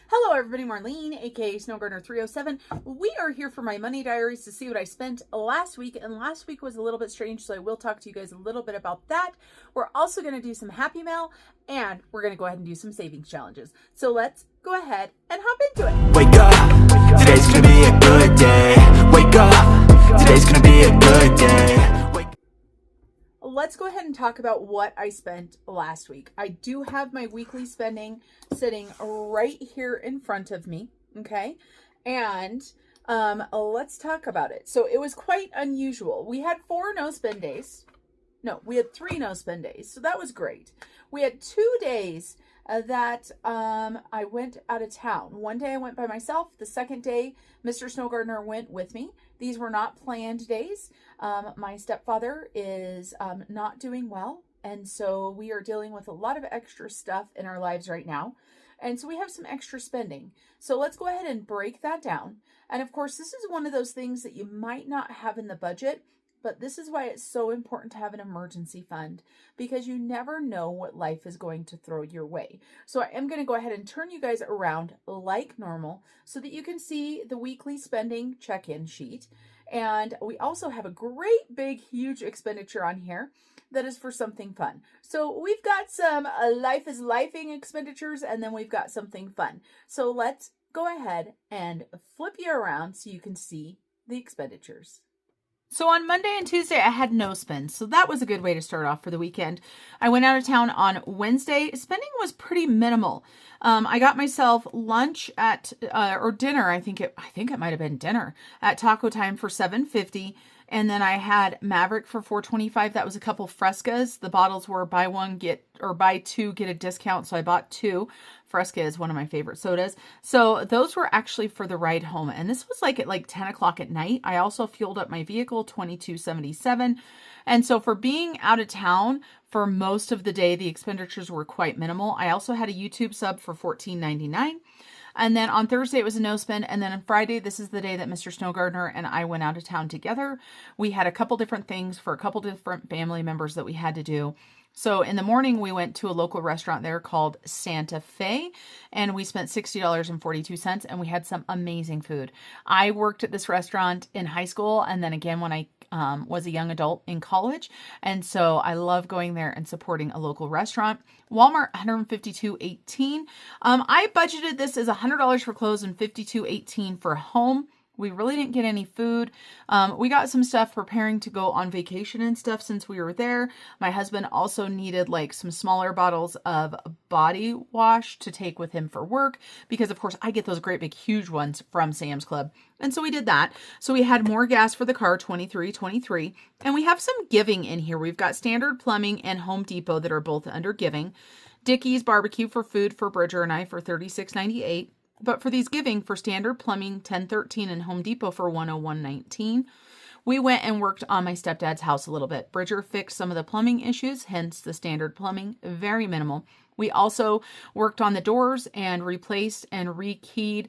Hello everybody, Marlene, aka Snowgardener307. We are here for my money diaries to see what I spent last week, and last week was a little bit strange, so I will talk to you guys a little bit about that. We're also going to do some happy mail, and we're going to go ahead and do some savings challenges. So let's go ahead and hop into it. Wake up, today's gonna be a good day. Wake up, today's gonna be a good day. Let's go ahead and talk about what I spent last week. I do have my weekly spending sitting right here in front of me, okay? And let's talk about it. So it was quite unusual. We had 4 no-spend days. No, we had 3 no-spend days, so that was great. We had 2 days that I went out of town. One day I went by myself. The second day, Mr. Snow Gardener went with me. These were not planned days. My stepfather is not doing well, and so we are dealing with a lot of extra stuff in our lives right now. And so we have some extra spending. So let's go ahead and break that down. And of course, this is one of those things that you might not have in the budget, but this is why it's so important to have an emergency fund, because you never know what life is going to throw your way. So I am going to go ahead and turn you guys around like normal so that you can see the weekly spending check-in sheet. And we also have a great big huge expenditure on here that is for something fun. So we've got some life is lifing expenditures, and then we've got something fun. So let's go ahead and flip you around so you can see the expenditures. So on Monday and Tuesday, I had no spends. So that was a good way to start off for the weekend. I went out of town on Wednesday. Spending was pretty minimal. I got myself lunch at, or dinner. I think it might have been dinner at Taco Time for $7.50. And then I had Maverick for $4.25. That was a couple Frescas. The bottles were buy 2, get a discount. So I bought 2. Fresca is one of my favorite sodas. So those were actually for the ride home. And this was like at 10 o'clock at night. I also fueled up my vehicle, $22.77. And so for being out of town for most of the day, the expenditures were quite minimal. I also had a YouTube sub for $14.99. And then on Thursday, it was a no spend. And then on Friday, this is the day that Mr. Snow Gardener and I went out of town together. We had a couple different things for a couple different family members that we had to do. So in the morning, we went to a local restaurant there called Santa Fe, and we spent $60.42, and we had some amazing food. I worked at this restaurant in high school, and then again when I was a young adult in college. And so I love going there and supporting a local restaurant. Walmart, $152.18. I budgeted this as $100 for clothes and $52.18 for home. We really didn't get any food. We got some stuff preparing to go on vacation and stuff since we were there. My husband also needed some smaller bottles of body wash to take with him for work, because of course I get those great big huge ones from Sam's Club. And so we did that. So we had more gas for the car, $23.23. And we have some giving in here. We've got Standard Plumbing and Home Depot that are both under giving. Dickey's Barbecue for food for Bridger and I for $36.98. But for these giving, for Standard Plumbing, $10.13, and Home Depot for $101.19. We went and worked on my stepdad's house a little bit. Bridger fixed some of the plumbing issues, hence the Standard Plumbing, very minimal. We also worked on the doors and replaced and rekeyed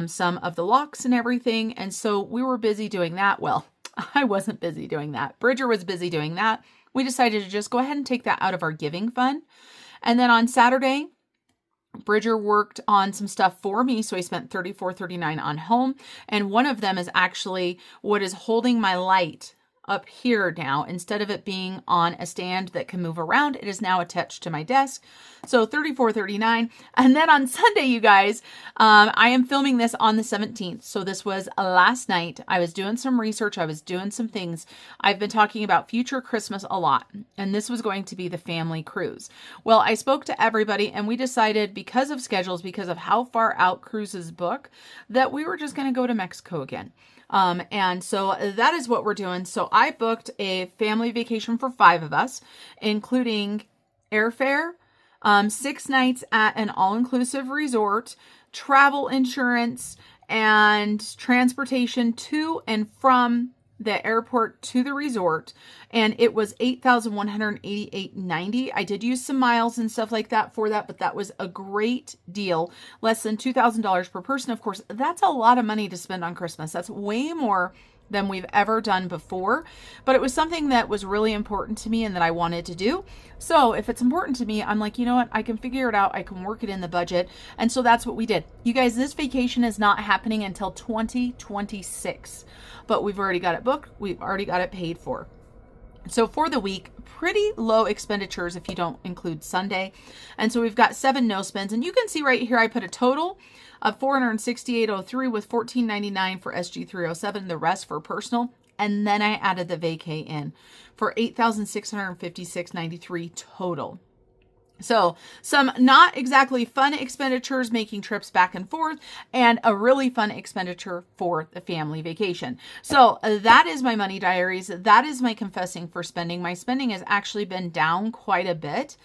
some of the locks and everything. And so we were busy doing that. Well, I wasn't busy doing that. Bridger was busy doing that. We decided to just go ahead and take that out of our giving fund. And then on Saturday, Bridger worked on some stuff for me, so I spent $34.39 on home. And one of them is actually what is holding my light up here now. Instead of it being on a stand that can move around, it is now attached to my desk. So $34.39. And then on Sunday, you guys, I am filming this on the 17th. So this was last night. I was doing some research. I was doing some things. I've been talking about future Christmas a lot, and this was going to be the family cruise. Well, I spoke to everybody, and we decided, because of schedules, because of how far out cruises book, that we were just going to go to Mexico again. And so that is what we're doing. So I booked a family vacation for 5 of us, including airfare, 6 nights at an all-inclusive resort, travel insurance, and transportation to and from the airport to the resort. And it was $8,188.90. I did use some miles and stuff like that for that, but that was a great deal. Less than $2,000 per person. Of course, that's a lot of money to spend on Christmas. That's way more than we've ever done before, but it was something that was really important to me and that I wanted to do. So if it's important to me, I'm like, you know what, I can figure it out. I can work it in the budget. And so that's what we did. You guys, this vacation is not happening until 2026, but we've already got it booked. We've already got it paid for. So for the week, pretty low expenditures if you don't include Sunday. And so we've got 7 no spends, and you can see right here, I put a total of $468.03 with $14.99 for SG307, the rest for personal. And then I added the vacay in for $8,656.93 total. So some not exactly fun expenditures, making trips back and forth, and a really fun expenditure for the family vacation. So that is my money diaries. That is my confessing for spending. My spending has actually been down quite a bit.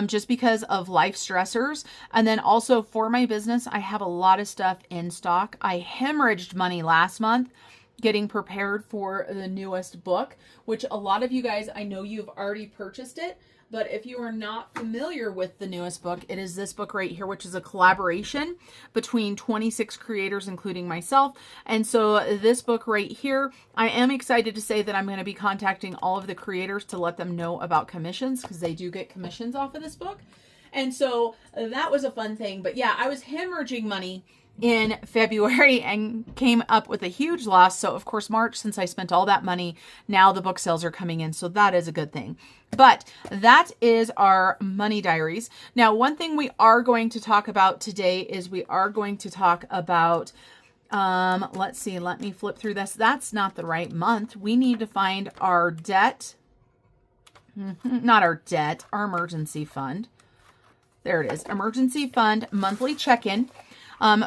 Just because of life stressors. And then also for my business, I have a lot of stuff in stock. I hemorrhaged money last month getting prepared for the newest book, which a lot of you guys, I know you've already purchased it. But if you are not familiar with the newest book, it is this book right here, which is a collaboration between 26 creators, including myself. And so this book right here, I am excited to say that I'm going to be contacting all of the creators to let them know about commissions, because they do get commissions off of this book. And so that was a fun thing. But yeah, I was hemorrhaging money in February and came up with a huge loss. So of course, March, since I spent all that money, now the book sales are coming in. So that is a good thing. But that is our money diaries. Now, one thing we are going to talk about today is we are going to talk about, let's see, let me flip through this. That's not the right month. We need to find our debt, not our debt, our emergency fund. There it is. Emergency fund monthly check-in.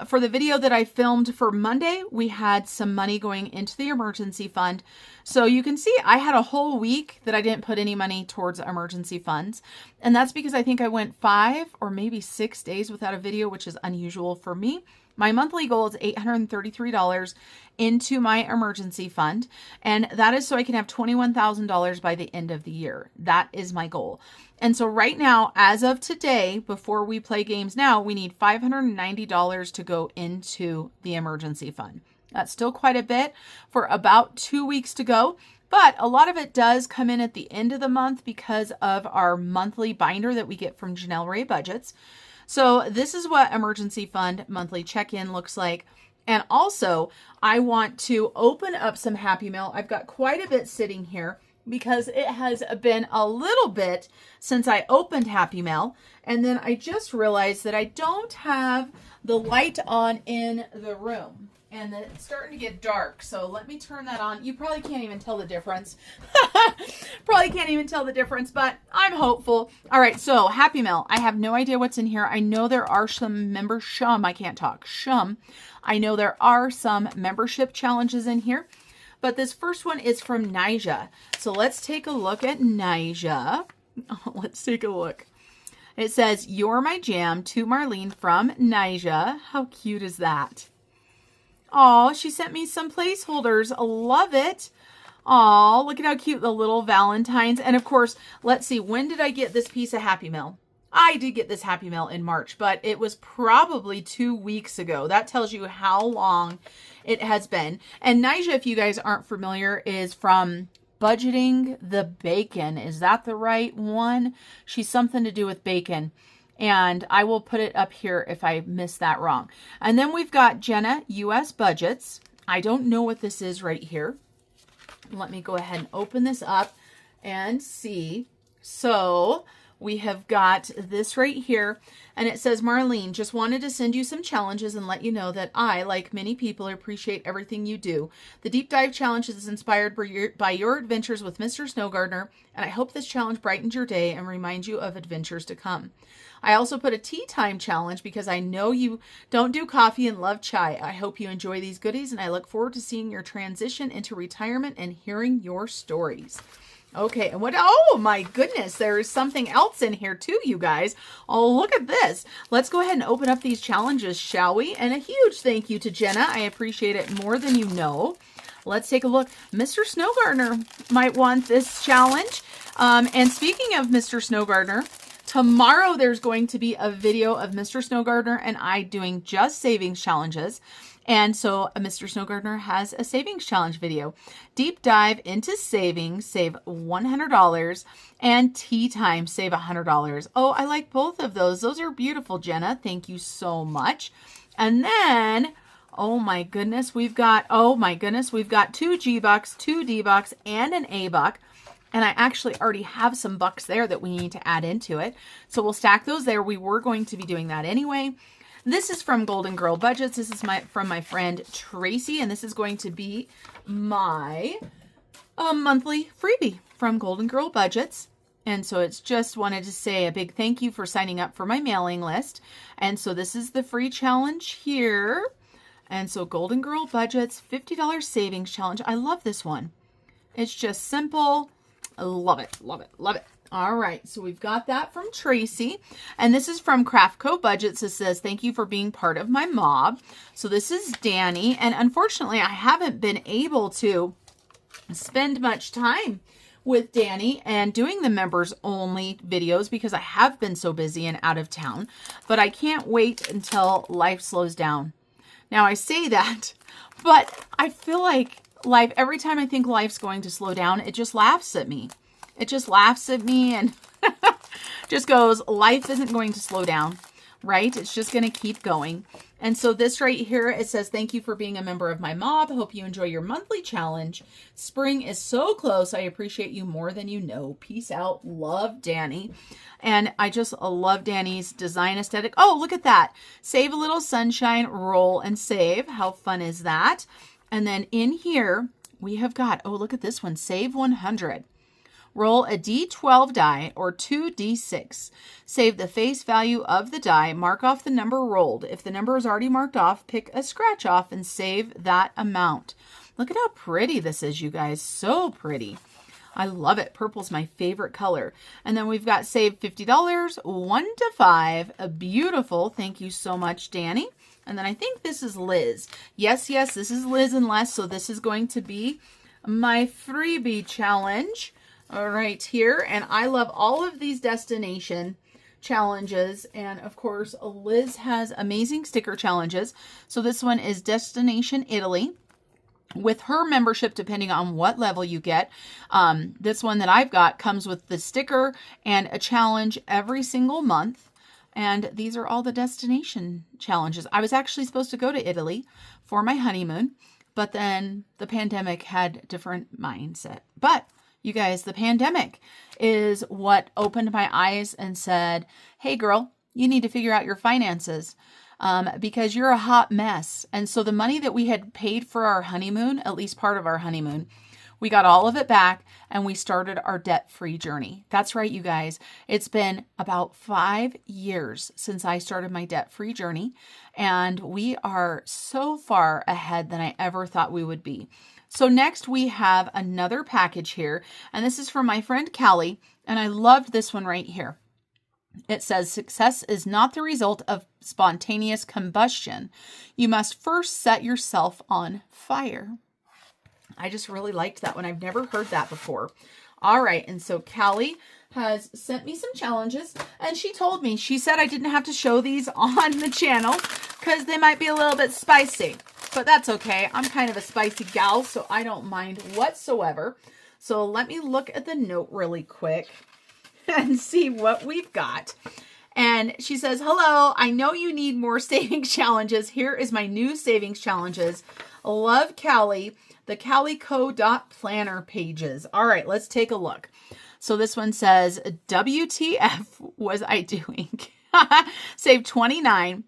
For the video that I filmed for Monday, we had some money going into the emergency fund. So you can see I had a whole week that I didn't put any money towards emergency funds. And that's because I think I went 5 or maybe 6 days without a video, which is unusual for me. My monthly goal is $833 into my emergency fund. And that is so I can have $21,000 by the end of the year. That is my goal. And so right now, as of today, before we play games now, we need $590 to go into the emergency fund. That's still quite a bit for about 2 weeks to go. But a lot of it does come in at the end of the month because of our monthly binder that we get from Janelle Ray Budgets. So this is what emergency fund monthly check-in looks like. And also, I want to open up some Happy Mail. I've got quite a bit sitting here because it has been a little bit since I opened Happy Mail. And then I just realized that I don't have the light on in the room. And it's starting to get dark, so let me turn that on. You probably can't even tell the difference. Probably can't even tell the difference, but I'm hopeful. All right, so Happy Mail. I have no idea what's in here. I know there are some I know there are some membership challenges in here, but this first one is from Nija. So let's take a look at Nija. Let's take a look. It says, "You're my jam," to Marlene from Nija. How cute is that? Oh, she sent me some placeholders. I love it. Oh, look at how cute the little Valentines. And of course, let's see, when did I get this piece of Happy Mail? I did get this Happy Mail in March, but it was probably 2 weeks ago. That tells you how long it has been. And Nija, if you guys aren't familiar, is from Budgeting the Bacon. Is that the right one? She's something to do with bacon. And I will put it up here if I miss that wrong. And then we've got Jenna US Budgets. I don't know what this is right here. Let me go ahead and open this up and see. So we have got this right here. And it says, "Marlene, just wanted to send you some challenges and let you know that I, like many people, appreciate everything you do. The Deep Dive Challenge is inspired by your adventures with Mr. Snow Gardener, and I hope this challenge brightens your day and reminds you of adventures to come. I also put a tea time challenge because I know you don't do coffee and love chai. I hope you enjoy these goodies, and I look forward to seeing your transition into retirement and hearing your stories." Okay, and what? Oh my goodness, there is something else in here too, you guys. Oh, look at this. Let's go ahead and open up these challenges, shall we? And a huge thank you to Jenna. I appreciate it more than you know. Let's take a look. Mr. Snow Gardener might want this challenge. And speaking of Mr. Snow Gardener, Tomorrow, there's going to be a video of Mr. Snow Gardener and I doing just savings challenges. And so Mr. Snow Gardener has a savings challenge video. Deep dive into savings, save $100, and tea time, save $100. Oh, I like both of those. Those are beautiful, Jenna. Thank you so much. And then, oh my goodness, we've got 2 G bucks, 2 D bucks, and an A buck. And I actually already have some bucks there that we need to add into it. So we'll stack those there. We were going to be doing that anyway. This is from Golden Girl Budgets. This is from my friend Tracy, and this is going to be my monthly freebie from Golden Girl Budgets. And so it's just wanted to say a big thank you for signing up for my mailing list. And so this is the free challenge here. And so Golden Girl Budgets $50 savings challenge. I love this one. It's just simple. I love it, love it, love it. All right, so we've got that from Tracy. And this is from Craft Co Budgets. It says, thank you for being part of my mob. So this is Danny. And unfortunately, I haven't been able to spend much time with Danny and doing the members only videos because I have been so busy and out of town. But I can't wait until life slows down. Now I say that, but I feel like life, every time I think life's going to slow down, it just laughs at me. It just laughs at me and just goes, life isn't going to slow down, right? It's just going to keep going. And so this right here, it says, thank you for being a member of my mob. Hope you enjoy your monthly challenge. Spring is so close. I appreciate you more than you know. Peace out. Love, Danny. And I just love Danny's design aesthetic. Oh, look at that. Save a little sunshine, roll and save. How fun is that? And then in here, we have got, oh, look at this one. Save 100. Roll a D12 die or 2 D6. Save the face value of the die. Mark off the number rolled. If the number is already marked off, pick a scratch off and save that amount. Look at how pretty this is, you guys. So pretty. I love it. Purple's my favorite color. And then we've got save $50, 1 to 5. A beautiful. Thank you so much, Danny. And then I think this is Liz. Yes, this is Liz and Les. So this is going to be my freebie challenge. All right, here. And I love all of these destination challenges. And of course, Liz has amazing sticker challenges. So this one is Destination Italy. With her membership, depending on what level you get, this one that I've got comes with the sticker and a challenge every single month. And these are all the destination challenges. I was actually supposed to go to Italy for my honeymoon, but then the pandemic had different mindset. But you guys, the pandemic is what opened my eyes and said, hey girl, you need to figure out your finances because you're a hot mess. And so the money that we had paid for our honeymoon, at least part of our honeymoon, we got all of it back and we started our debt-free journey. That's right, you guys. It's been about 5 years since I started my debt-free journey, and we are so far ahead than I ever thought we would be. So next we have another package here, and this is from my friend Callie, and I loved this one right here. It says, success is not the result of spontaneous combustion. You must first set yourself on fire. I just really liked that one. I've never heard that before. All right, and so Callie has sent me some challenges, and she told me, she said I didn't have to show these on the channel because they might be a little bit spicy. But that's okay. I'm kind of a spicy gal, so I don't mind whatsoever. So let me look at the note really quick and see what we've got. And she says, hello, I know you need more savings challenges. Here is my new savings challenges. Love Callie, the calico.planner pages. All right, let's take a look. So this one says, WTF was I doing? Save 29.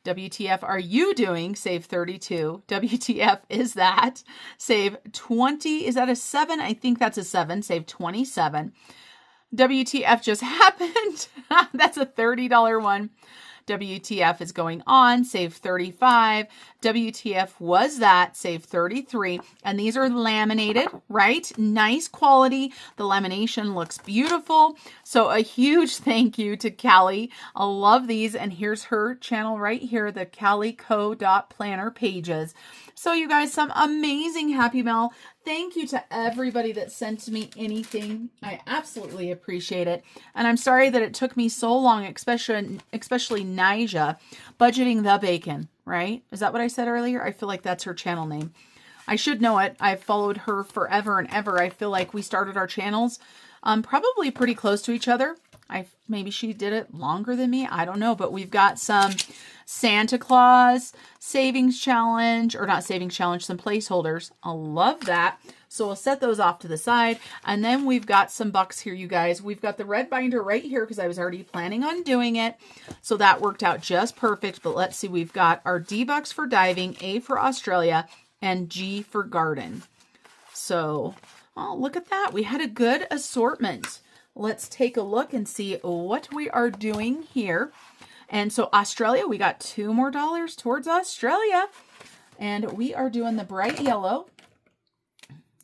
WTF are you doing? Save 32. WTF is that? Save 20. Is that a 7? I think that's a 7. Save 27. WTF just happened. That's a $30 one. WTF is going on. Save 35. WTF was that. Save 33. And these are laminated, right? Nice quality. The lamination looks beautiful. So a huge thank you to Callie. I love these. And here's her channel right here, the calico.planner pages. So you guys, some amazing Happy Mail. thank you to everybody that sent me anything. I absolutely appreciate it. And I'm sorry that it took me so long, especially Nija, budgeting the bacon, right? Is that what I said earlier? I feel like that's her channel name. I should know it. I've followed her forever and ever. I feel like we started our channels probably pretty close to each other. Maybe she did it longer than me. I don't know. But we've got some Santa Claus savings challenge, or not savings challenge, some placeholders. I love that. So we'll set those off to the side. And then we've got some bucks here, you guys. We've got the red binder right here because I was already planning on doing it. So that worked out just perfect. But let's see. We've got our D bucks for diving, A for Australia, and G for garden. So, oh, look at that. We had a good assortment. Let's take a look and see what we are doing here. And so Australia, we got $2 more towards Australia. And we are doing the bright yellow.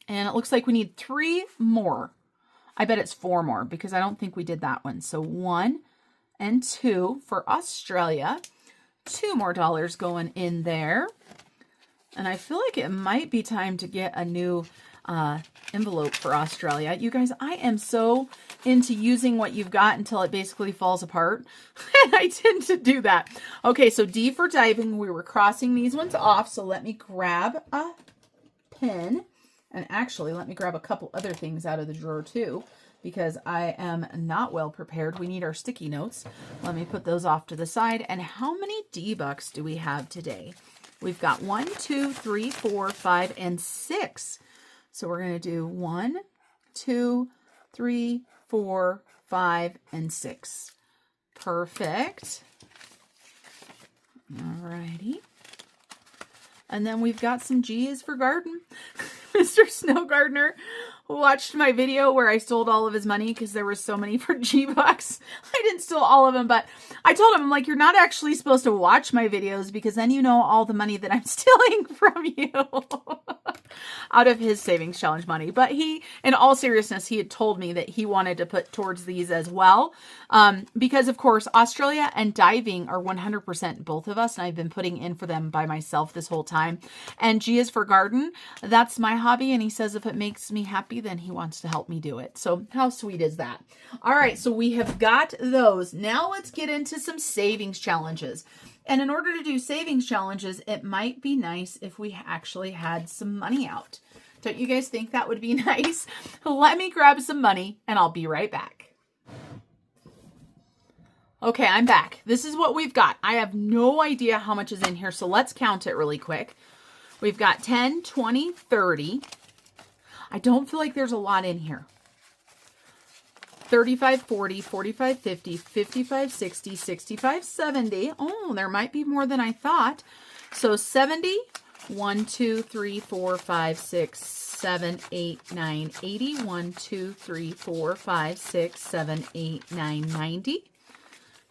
And it looks like we need 3 more. I bet it's 4 more because I don't think we did that one. So 1 and 2 for Australia. $2 more going in there. And I feel like it might be time to get a new envelope for Australia. You guys, I am so into using what you've got until it basically falls apart. And I tend to do that. Okay, so D for diving. We were crossing these ones off. So let me grab a pen. And actually, let me grab a couple other things out of the drawer too, because I am not well prepared. We need our sticky notes. Let me put those off to the side. And how many D bucks do we have today? We've got 1, 2, 3, 4, 5, and 6. So we're going to do 1, 2, 3, 4, 5, and 6. Perfect. Alrighty. And then we've got some G's for garden. Mr. Snow Gardener watched my video where I stole all of his money because there were so many for G-Bucks. I didn't steal all of them, but I told him, I'm like, you're not actually supposed to watch my videos because then you know all the money that I'm stealing from you out of his savings challenge money. But he, in all seriousness, he had told me that he wanted to put towards these as well. Because of course, Australia and diving are 100% both of us. And I've been putting in for them by myself this whole time. And G is for garden. That's my hobby. And he says if it makes me happy, then he wants to help me do it. So how sweet is that? All right. So we have got those. Now let's get into some savings challenges. And in order to do savings challenges, it might be nice if we actually had some money out. Don't you guys think that would be nice? Let me grab some money and I'll be right back. Okay, I'm back. This is what we've got. I have no idea how much is in here, so let's count it really quick. We've got 10, 20, 30. I don't feel like there's a lot in here. 35, 40, 45, 50, 55, 60, 65, 70. Oh, there might be more than I thought. So 70, 1, 2, 3, 4, 5, 6, 7, 8, 9, 80. 1, 2, 3, 4, 5, 6, 7, 8, 9, 90.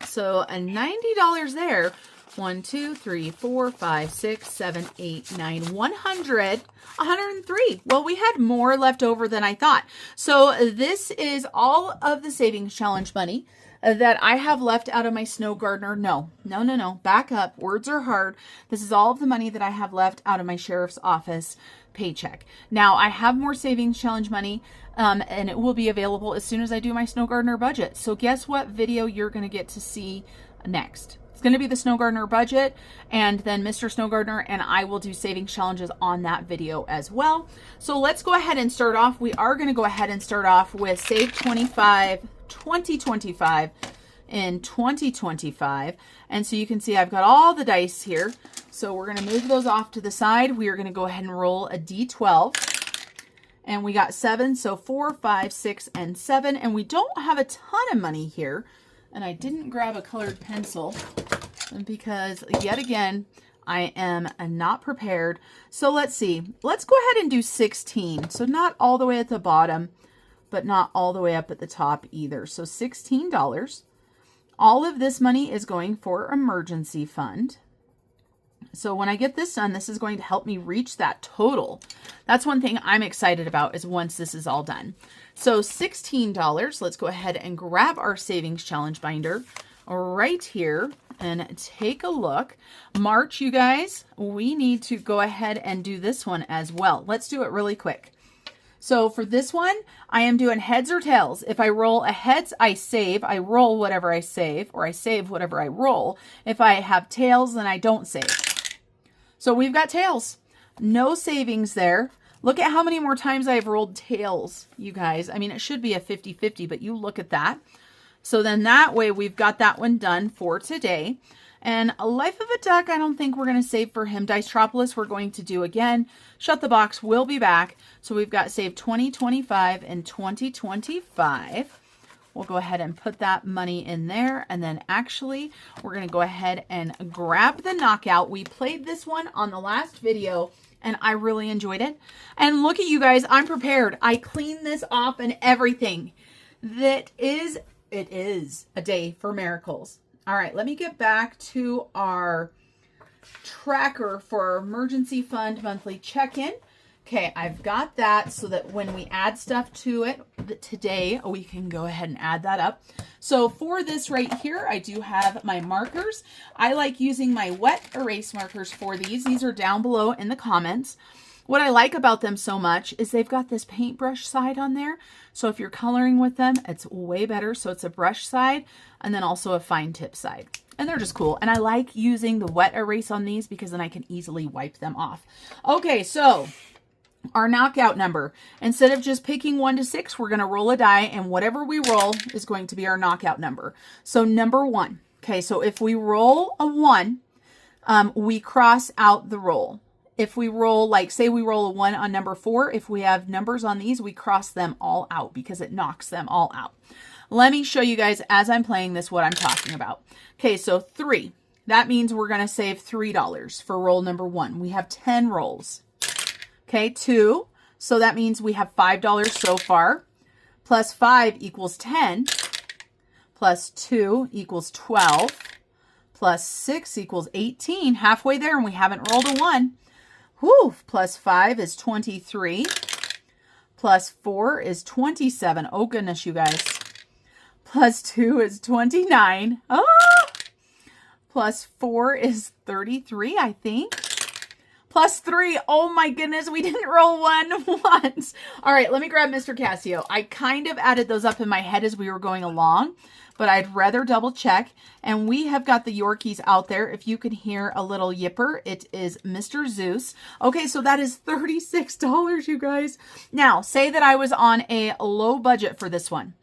So a $90 there. 1, 2, 3, 4, 5, 6, 7, 8, 9, 100, 103. Well, we had more left over than I thought. So this is all of the savings challenge money that I have left out of my Snow Gardener. No. Back up. Words are hard. This is all of the money that I have left out of my sheriff's office paycheck. Now I have more savings challenge money and it will be available as soon as I do my Snow Gardener budget. So guess what video you're going to get to see next? Going to be the Snow Gardener budget, and then Mr. Snow Gardener and I will do savings challenges on that video as well. So let's go ahead and start off. We are going to go ahead and start off with Save 25, 2025 in 2025. And so you can see I've got all the dice here. So we're going to move those off to the side. We are going to go ahead and roll a D12. And we got 7, so 4, 5, 6, and 7. And we don't have a ton of money here. And I didn't grab a colored pencil because, yet again, I am not prepared. So let's see. Let's go ahead and do 16. So not all the way at the bottom, but not all the way up at the top either. So $16. All of this money is going for emergency fund. So when I get this done, this is going to help me reach that total. That's one thing I'm excited about is once this is all done. So $16, let's go ahead and grab our savings challenge binder right here and take a look. March, you guys, we need to go ahead and do this one as well. Let's do it really quick. So for this one, I am doing heads or tails. If I roll a heads, I save. I roll whatever I save, or I save whatever I roll. If I have tails, then I don't save. So we've got tails. No savings there. Look at how many more times I've rolled tails, you guys. I mean, it should be a 50-50, but you look at that. So then that way we've got that one done for today. And a Life of a Duck, I don't think we're going to save for him. Dicetropolis, we're going to do again. Shut the Box, we'll be back. So we've got save 2025 and 2025. We'll go ahead and put that money in there. And then actually, we're going to go ahead and grab the knockout. We played this one on the last video, and I really enjoyed it. And look at you guys, I'm prepared. I cleaned this off and everything. It is a day for miracles. All right, let me get back to our tracker for our emergency fund monthly check-in. Okay, I've got that so that when we add stuff to it today, we can go ahead and add that up. So for this right here, I do have my markers. I like using my wet erase markers for these. These are down below in the comments. What I like about them so much is they've got this paintbrush side on there. So if you're coloring with them, it's way better. So it's a brush side and then also a fine tip side. And they're just cool. And I like using the wet erase on these because then I can easily wipe them off. Okay, so our knockout number. Instead of just picking 1 to 6, we're going to roll a die, and whatever we roll is going to be our knockout number. So number 1. Okay, so if we roll a 1, we cross out the roll. If we roll, like say we roll a 1 on number 4, if we have numbers on these, we cross them all out because it knocks them all out. Let me show you guys as I'm playing this what I'm talking about. Okay, so 3. That means we're going to save $3 for roll number 1. We have 10 rolls. Okay, 2. So that means we have $5 so far. Plus 5 equals 10. Plus 2 equals 12. Plus 6 equals 18. Halfway there, and we haven't rolled a 1. Whew, plus 5 is 23. Plus 4 is 27. Oh, goodness, you guys. Plus 2 is 29. Oh! Plus 4 is 33, I think. Plus 3. Oh, my goodness. We didn't roll 1 once. All right, let me grab Mr. Casio. I kind of added those up in my head as we were going along, but I'd rather double check. And we have got the Yorkies out there. If you can hear a little yipper, it is Mr. Zeus. Okay, so that is $36, you guys. Now, say that I was on a low budget for this one.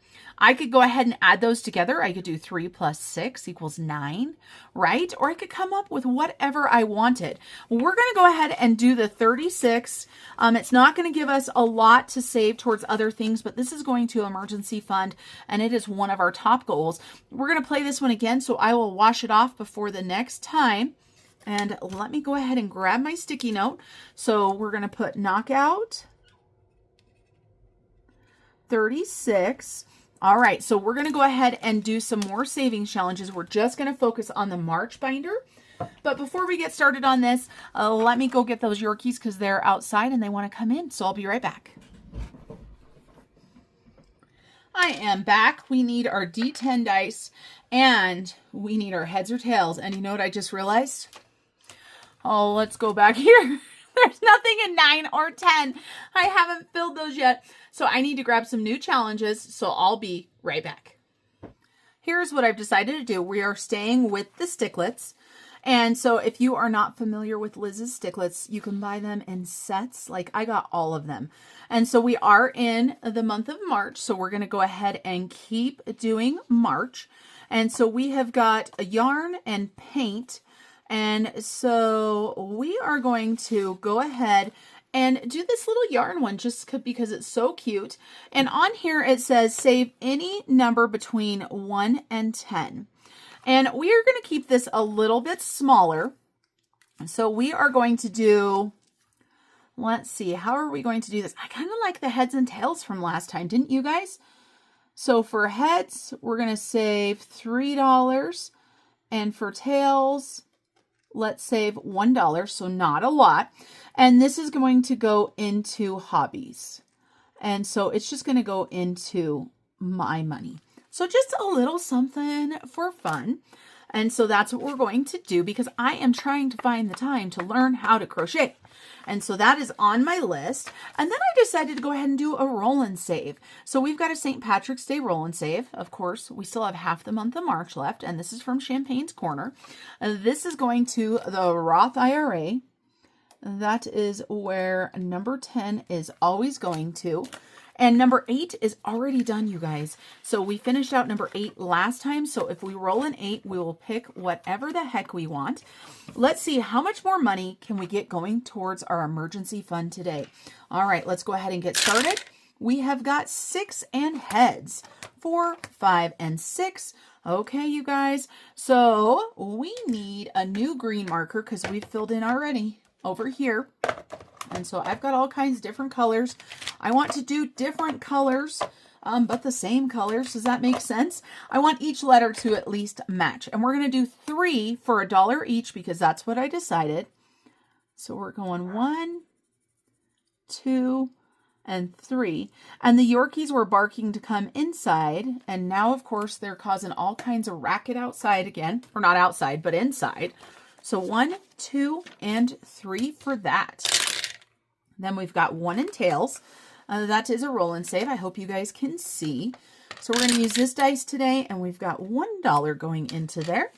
I could go ahead and add those together. I could do 3 plus 6 equals 9, right? Or I could come up with whatever I wanted. We're going to go ahead and do the 36. It's not going to give us a lot to save towards other things, but this is going to emergency fund, and it is one of our top goals. We're going to play this one again, so I will wash it off before the next time. And let me go ahead and grab my sticky note. So we're going to put knockout 36. All right, so we're going to go ahead and do some more savings challenges. We're just going to focus on the March binder. But before we get started on this, let me go get those Yorkies because they're outside and they want to come in. So I'll be right back. I am back. We need our D10 dice and we need our heads or tails. And you know what I just realized? Oh, let's go back here. There's nothing in 9 or 10. I haven't filled those yet. So I need to grab some new challenges. So I'll be right back. Here's what I've decided to do. We are staying with the sticklets. And so if you are not familiar with Liz's sticklets, you can buy them in sets. Like I got all of them. And so we are in the month of March. So we're going to go ahead and keep doing March. And so we have got a yarn and paint. And so we are going to go ahead and do this little yarn one just because it's so cute. And on here it says save any number between 1 and 10. And we are going to keep this a little bit smaller. So we are going to do, let's see, how are we going to do this? I kind of like the heads and tails from last time, didn't you guys? So for heads, we're going to save $3. And for tails, let's save $1, so not a lot. And this is going to go into hobbies. And so it's just going to go into my money. So just a little something for fun. And so that's what we're going to do because I am trying to find the time to learn how to crochet. And so that is on my list. And then I decided to go ahead and do a roll and save. So we've got a St. Patrick's Day roll and save. Of course, we still have half the month of March left. And this is from Champagne's Corner. This is going to the Roth IRA. That is where number 10 is always going to. And number 8 is already done, you guys. So we finished out number 8 last time. So if we roll an 8, we will pick whatever the heck we want. Let's see how much more money can we get going towards our emergency fund today. All right, let's go ahead and get started. We have got 6 and heads, 4, 5, and 6. Okay, you guys. So we need a new green marker because we've filled in already over here. And so I've got all kinds of different colors. I want to do different colors, but the same colors. Does that make sense? I want each letter to at least match. And we're going to do 3 for $1 each because that's what I decided. So we're going 1, 2, and 3. And the Yorkies were barking to come inside. And now, of course, they're causing all kinds of racket outside again. Or not outside, but inside. So 1, 2, and 3 for that. Then we've got 1 in tails. That is a roll and save. I hope you guys can see. So we're going to use this dice today, and we've got $1 going into there.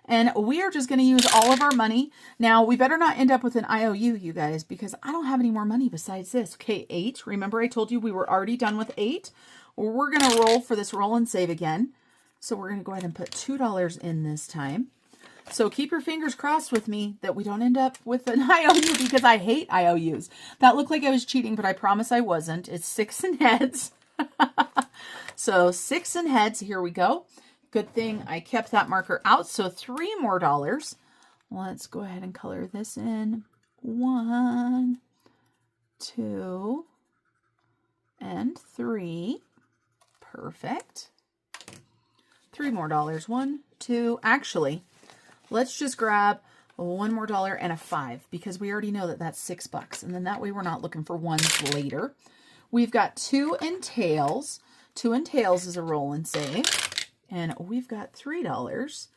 And we are just going to use all of our money. Now, we better not end up with an IOU, you guys, because I don't have any more money besides this. Okay, 8. Remember I told you we were already done with 8? Well, we're going to roll for this roll and save again. So we're going to go ahead and put $2 in this time. So keep your fingers crossed with me that we don't end up with an IOU because I hate IOUs. That looked like I was cheating, but I promise I wasn't. It's 6 in heads. So 6 in heads. Here we go. Good thing I kept that marker out. So $3 more. Let's go ahead and color this in. 1, 2, and 3. Perfect. $3 more. 1, 2. Actually, let's just grab $1 more and a 5 because we already know that that's $6. And then that way we're not looking for ones later. We've got 2 in tails. 2 in tails is a roll and save. And we've got $3.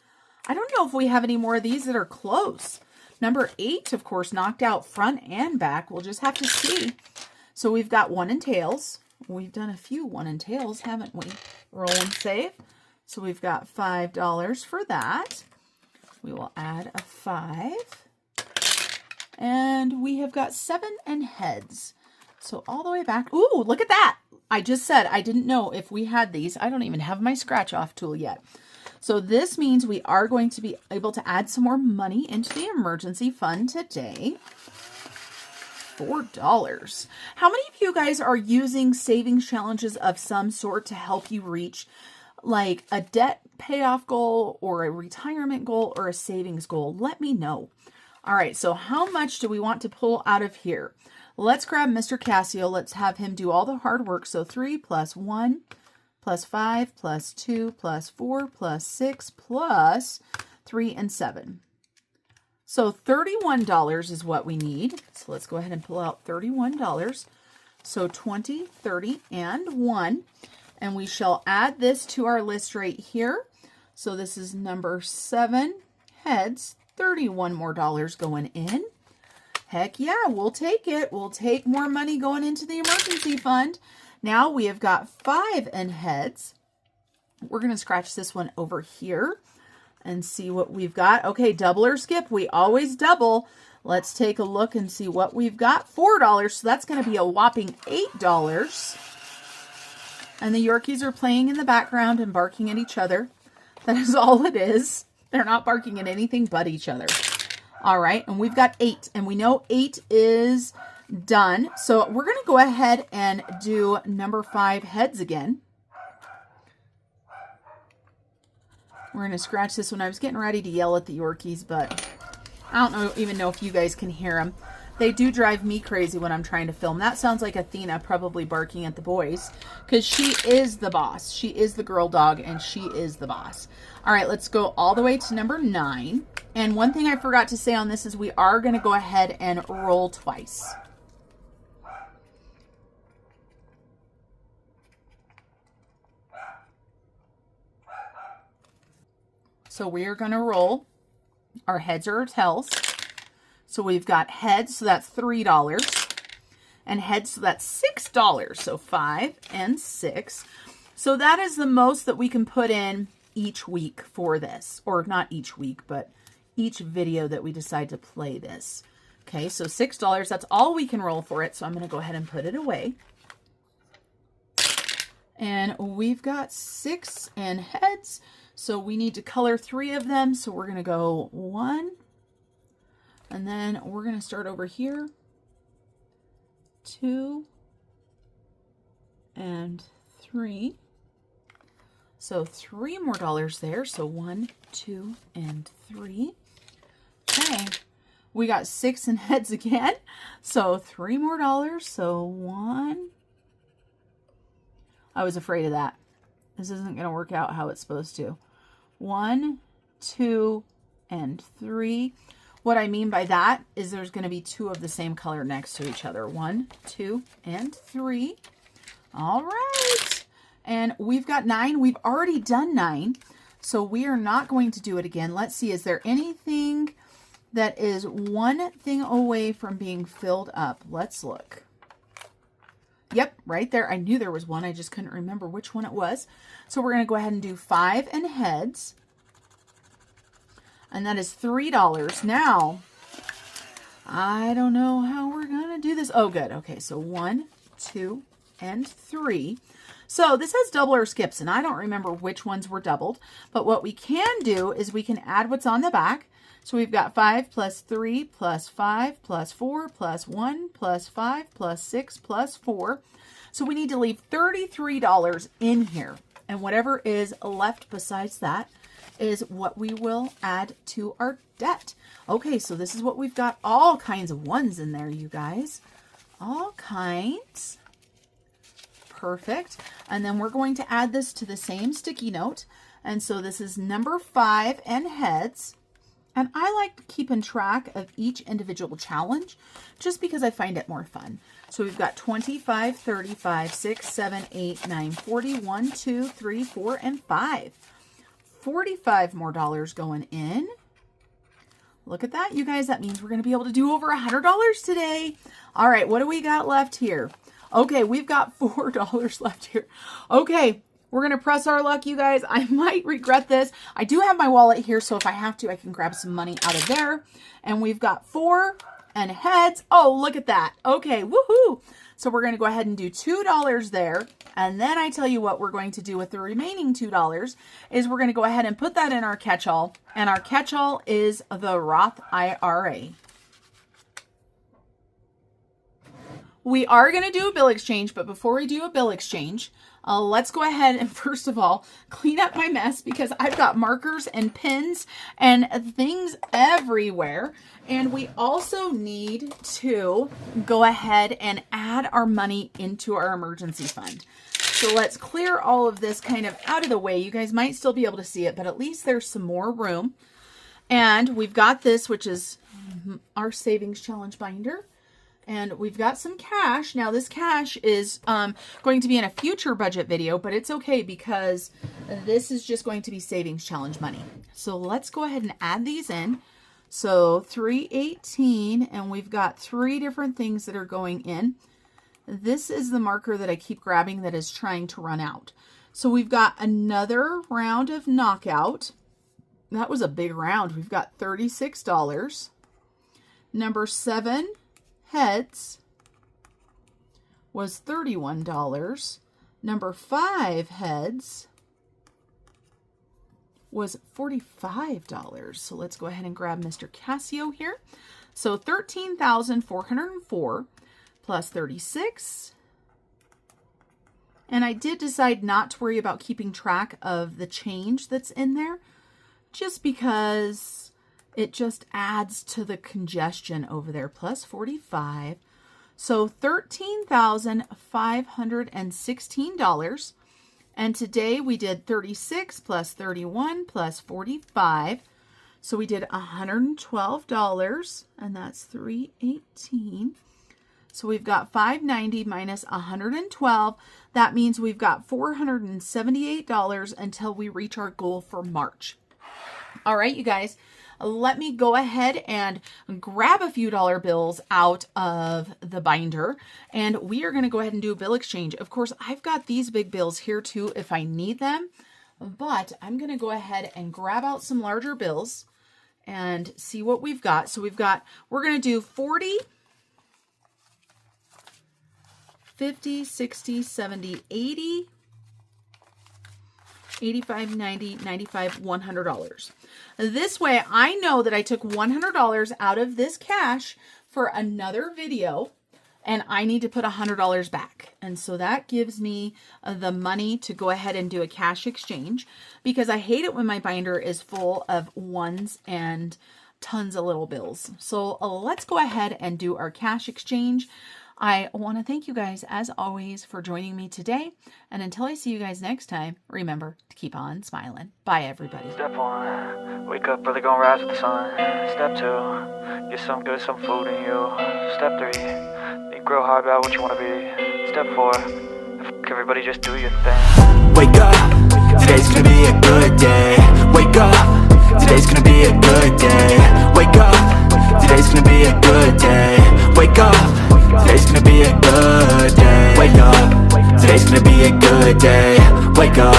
I don't know if we have any more of these that are close. Number 8, of course, knocked out front and back. We'll just have to see. So we've got 1 in tails. We've done a few 1 in tails, haven't we? Roll and save. So we've got $5 for that. We will add a 5. And we have got 7 and heads. So all the way back. Ooh, look at that. I just said I didn't know if we had these. I don't even have my scratch off tool yet. So this means we are going to be able to add some more money into the emergency fund today. $4. How many of you guys are using savings challenges of some sort to help you reach like a debt payoff goal or a retirement goal or a savings goal? Let me know. All right, so how much do we want to pull out of here? Let's grab Mr. Casio. Let's have him do all the hard work. So 3 plus 1 plus 5 plus 2 plus 4 plus 6 plus 3 and 7. So $31 is what we need. So let's go ahead and pull out $31. So 20, 30, and 1. And we shall add this to our list right here. So this is number 7 heads, $31 more going in. Heck yeah, we'll take it. We'll take more money going into the emergency fund. Now we have got 5 in heads. We're going to scratch this one over here and see what we've got. Okay, double or skip. We always double. Let's take a look and see what we've got. $4. So that's going to be a whopping $8. And the Yorkies are playing in the background and barking at each other. That is all it is. They're not barking at anything but each other. All right, and we've got 8, and we know 8 is done. So we're going to go ahead and do number 5 heads again. We're going to scratch this one. I was getting ready to yell at the Yorkies, but I don't even know if you guys can hear them. They do drive me crazy when I'm trying to film. That sounds like Athena probably barking at the boys because she is the boss. She is the girl dog and she is the boss. All right, let's go all the way to number 9. And one thing I forgot to say on this is we are going to go ahead and roll twice. So we are going to roll our heads or tails. So we've got heads, so that's $3. And heads, so that's $6. So 5 and 6. So that is the most that we can put in each week for this. Or not each week, but each video that we decide to play this. Okay, so $6, that's all we can roll for it. So I'm going to go ahead and put it away. And we've got 6 and heads. So we need to color 3 of them. So we're going to go 1. And then we're going to start over here. 2 and 3. So $3 more there. So 1, 2, and 3. Okay. We got 6 in heads again. So $3 more. So 1. I was afraid of that. This isn't going to work out how it's supposed to. 1, 2, and 3. What I mean by that is there's going to be 2 of the same color next to each other. 1, 2, and 3. All right. And we've got 9. We've already done 9. So we are not going to do it again. Let's see. Is there anything that is one thing away from being filled up? Let's look. Yep, right there. I knew there was one. I just couldn't remember which one it was. So we're going to go ahead and do 5 and heads. And that is $3. Now, I don't know how we're going to do this. Oh, good. Okay, so 1, 2, and 3. So this has double or skips, and I don't remember which ones were doubled. But what we can do is we can add what's on the back. So we've got 5 plus 3 plus 5 plus 4 plus 1 plus 5 plus 6 plus 4. So we need to leave $33 in here. And whatever is left besides that is what we will add to our debt. Okay, so this is what we've got. All kinds of ones in there, you guys. All kinds. Perfect. And then we're going to add this to the same sticky note. And so this is number 5 and heads. And I like keeping track of each individual challenge just because I find it more fun. So we've got 25, 35, 6, 7, 8, 9, 40, 1, 2, 3, 4, and 5. $45 more going in. Look at that, you guys. That means we're going to be able to do over $100 today. All right, what do we got left here? Okay, we've got $4 left here. Okay, we're going to press our luck, you guys. I might regret this. I do have my wallet here, so if I have to, I can grab some money out of there. And we've got 4 and heads. Oh, look at that. Okay, woohoo. So we're going to go ahead and do $2 there. And then I tell you what we're going to do with the remaining $2 is we're going to go ahead and put that in our catch-all. And our catch-all is the Roth IRA. We are going to do a bill exchange, but before we do a bill exchange, let's go ahead and first of all clean up my mess because I've got markers and pens and things everywhere. And we also need to go ahead and add our money into our emergency fund. So let's clear all of this kind of out of the way. You guys might still be able to see it, but at least there's some more room. And we've got this, which is our savings challenge binder. And we've got some cash. Now this cash is going to be in a future budget video, but it's okay because this is just going to be savings challenge money. So let's go ahead and add these in. So 318, and we've got 3 different things that are going in. This is the marker that I keep grabbing that is trying to run out. So we've got another round of knockout. That was a big round. We've got $36. Number 7 heads was $31. Number 5 heads was $45. So let's go ahead and grab Mr. Casio here. So 13,404 plus 36. And I did decide not to worry about keeping track of the change that's in there just because it just adds to the congestion over there. Plus 45. So $13,516. And today we did 36 plus 31 plus 45. So we did $112, and that's 318. So we've got 590 minus 112. That means we've got $478 until we reach our goal for March. All right, you guys, let me go ahead and grab a few dollar bills out of the binder, and we are going to go ahead and do a bill exchange. Of course, I've got these big bills here too if I need them, but I'm going to go ahead and grab out some larger bills and see what we've got. So we're going to do 40, 50, 60, 70, 80, 85, 90, 95, $100. This way I know that I took $100 out of this cash for another video, and I need to put $100 back. And so that gives me the money to go ahead and do a cash exchange, because I hate it when my binder is full of ones and tons of little bills. So let's go ahead and do our cash exchange. I want to thank you guys, as always, for joining me today. And until I see you guys next time, remember to keep on smiling. Bye, everybody. Step 1, wake up early, gonna rise with the sun. Step 2, get some good, some food in you. Step 3, think real hard about what you want to be. Step 4, everybody just do your thing. Wake up, today's gonna be a good day. Wake up, today's gonna be a good day. Wake up, today's gonna be a good day. Wake up, today's gonna be a good day. Wake up, today's gonna be a good day. Wake up,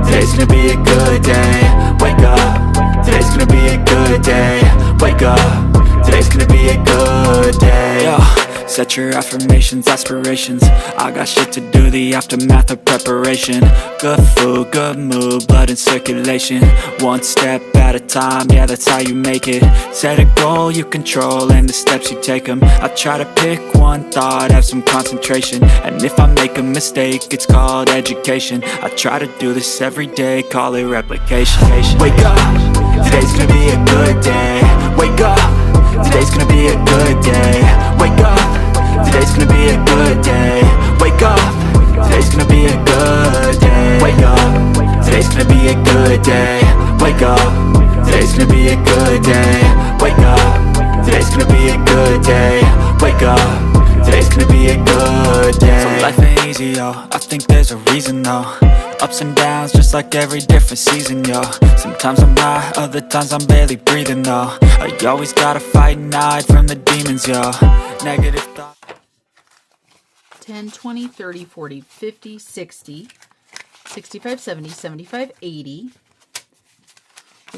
today's gonna be a good day. Wake up, today's gonna be a good day. Wake up, today's gonna be a good day. Yo, set your affirmations, aspirations. I got shit to do, the aftermath of preparation. Good food, good mood, blood in circulation. One step at a time, yeah, that's how you make it. Set a goal you control and the steps you take them. I try to pick one thought, have some concentration. And if I make a mistake, it's called education. I try to do this every day, call it replication. Wake up, today's gonna be a good day. Wake up, today's gonna be a good day. Wake up, today's gonna be a good day. Wake up, today's gonna be a good day. Wake up, today's gonna be a good day. Wake up, today's gonna be a good day. Wake up, today's gonna be a good day. Wake up, today's gonna be a good day. So life ain't easy, yo, I think there's a reason though. Ups and downs, just like every different season, yo. Sometimes I'm high, other times I'm barely breathing, though. You always gotta fight and hide from the demons, yo. Negative thoughts. 10, 20, 30, 40, 50, 60, 65, 70, 75, 80.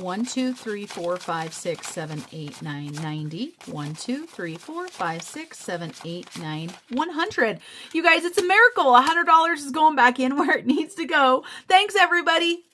1, 2, 3, 4, 5, 6, 7, 8, 9, 90. 1, 2, 3, 4, 5, 6, 7, 8, 9, 100. You guys, it's a miracle. $100 is going back in where it needs to go. Thanks, everybody.